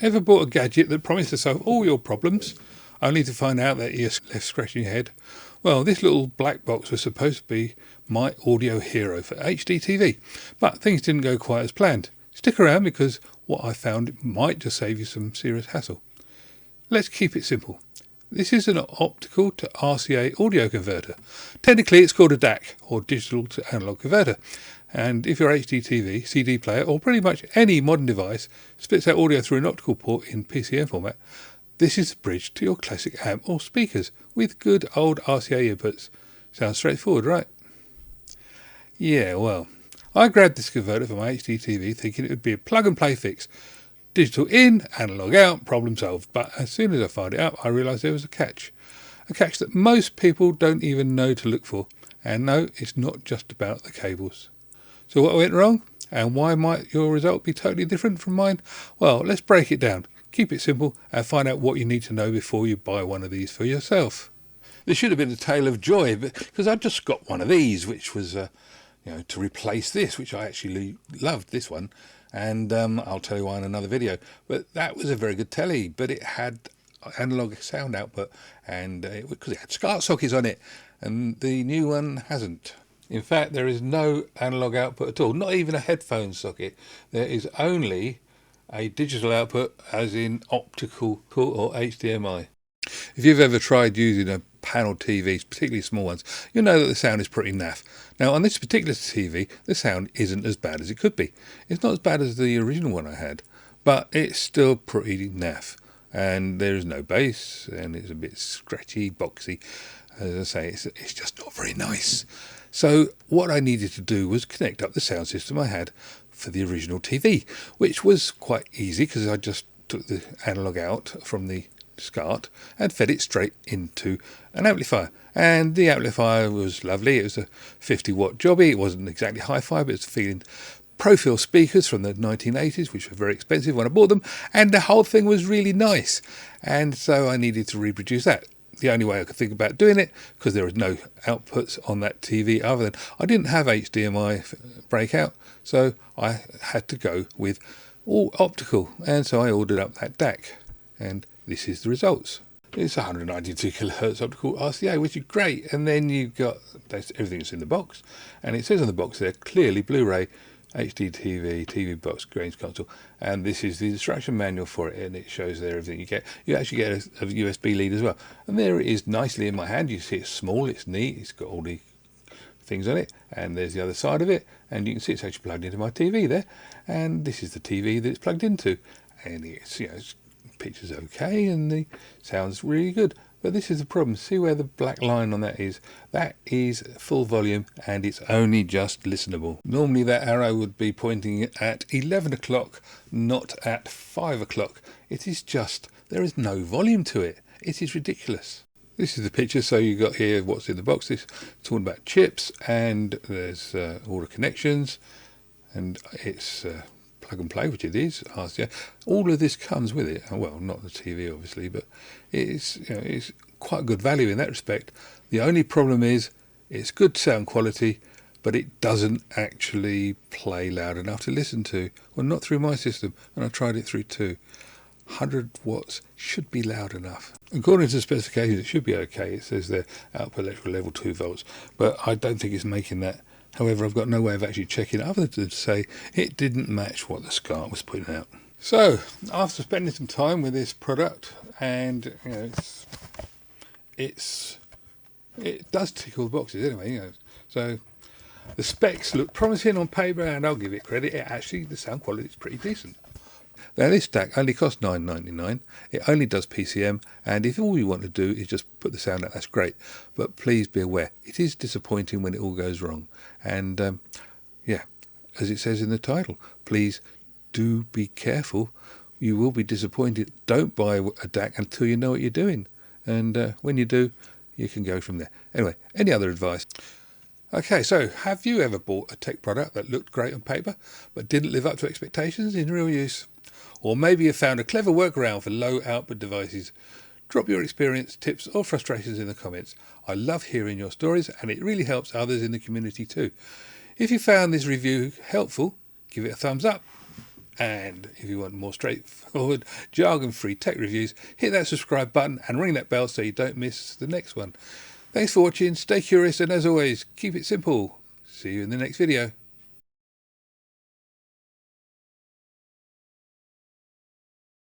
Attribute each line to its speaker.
Speaker 1: Ever bought a gadget that promised to solve all your problems, only to find out that you're left scratching your head? Well, this little black box was supposed to be my audio hero for HD TV, but things didn't go quite as planned. Stick around because what I found might just save you some serious hassle. Let's keep it simple. This is an optical to RCA audio converter. Technically it's called a DAC, or digital to analog converter. And if your HDTV, CD player, or pretty much any modern device splits out audio through an optical port in PCM format, this is the bridge to your classic amp or speakers with good old RCA inputs. Sounds straightforward, right? Yeah, well, I grabbed this converter for my HDTV thinking it would be a plug-and-play fix. Digital in, analog out, problem solved. But as soon as I fired it up, I realised there was a catch. A catch that most people don't even know to look for. And no, it's not just about the cables. So what went wrong? And why might your result be totally different from mine? Well, let's break it down. Keep it simple and find out what you need to know before you buy one of these for yourself. This should have been a tale of joy, because I just got one of these, which was to replace this, which I actually loved, this one. And I'll tell you why in another video. But that was a very good telly, but it had analog sound output, and because it had SCART sockets on it, and the new one hasn't. In fact, there is no analog output at all, not even a headphone socket. There is only a digital output, as in optical or HDMI. If you've ever tried using a panel TV, particularly small ones, you'll know that the sound is pretty naff. Now on this particular TV, the sound isn't as bad as it could be. It's not as bad as the original one I had, but it's still pretty naff. And there is no bass, and it's a bit scratchy, boxy. As I say, it's just not very nice. So what I needed to do was connect up the sound system I had for the original TV, which was quite easy because I just took the analog out from the SCART and fed it straight into an amplifier. And the amplifier was lovely. It was a 50-watt jobby. It wasn't exactly hi-fi, but it was feeling profile speakers from the 1980s, which were very expensive when I bought them, and the whole thing was really nice. And so I needed to reproduce that. The only way I could think about doing it, because there was no outputs on that TV other than I didn't have HDMI breakout, so I had to go with all optical, and so I ordered up that DAC, and this is the results. It's 192 kilohertz optical RCA, which is great, and then you've got everything that's in the box, and it says on the box there clearly Blu-ray, HD TV, TV box, games console, and this is the instruction manual for it, and it shows there everything you get. You actually get a USB lead as well, and there it is nicely in my hand. You see it's small, it's neat, it's got all the things on it, and there's the other side of it, and you can see it's actually plugged into my TV there, and this is the TV that it's plugged into, and it's picture's okay, and the sound's really good. But this is the problem. See where the black line on that is? That is full volume, and it's only just listenable. Normally that arrow would be pointing at 11 o'clock, not at 5 o'clock. It is just, there is no volume to it. It is ridiculous. This is the picture. So you got here what's in the box. This talking about chips, and there's all the connections, and it's plug and play, which it is. RCA. All of this comes with it. Well, not the TV obviously, but it's it's quite good value in that respect. The only problem is it's good sound quality, but it doesn't actually play loud enough to listen to. Well, not through my system, and I tried it through too. 100 watts should be loud enough. According to the specifications, it should be okay. It says there output electrical level 2 volts, but I don't think it's making that. However, I've got no way of actually checking it other than to say it didn't match what the SCART was putting out. So, after spending some time with this product, and it does tick all the boxes anyway. So the specs look promising on paper, and I'll give it credit. The sound quality is pretty decent. Now this DAC only costs $9.99. It only does PCM, and if all you want to do is just put the sound out, that's great. But please be aware, it is disappointing when it all goes wrong. And as it says in the title, please do be careful. You will be disappointed. Don't buy a DAC until you know what you're doing. And when you do, you can go from there. Anyway, any other advice? Okay, so have you ever bought a tech product that looked great on paper but didn't live up to expectations in real use? Or maybe you found a clever workaround for low output devices. Drop your experience, tips or frustrations in the comments. I love hearing your stories, and it really helps others in the community too. If you found this review helpful, give it a thumbs up. And if you want more straightforward, jargon-free tech reviews, hit that subscribe button and ring that bell so you don't miss the next one. Thanks for watching, stay curious, and as always, keep it simple. See you in the next video.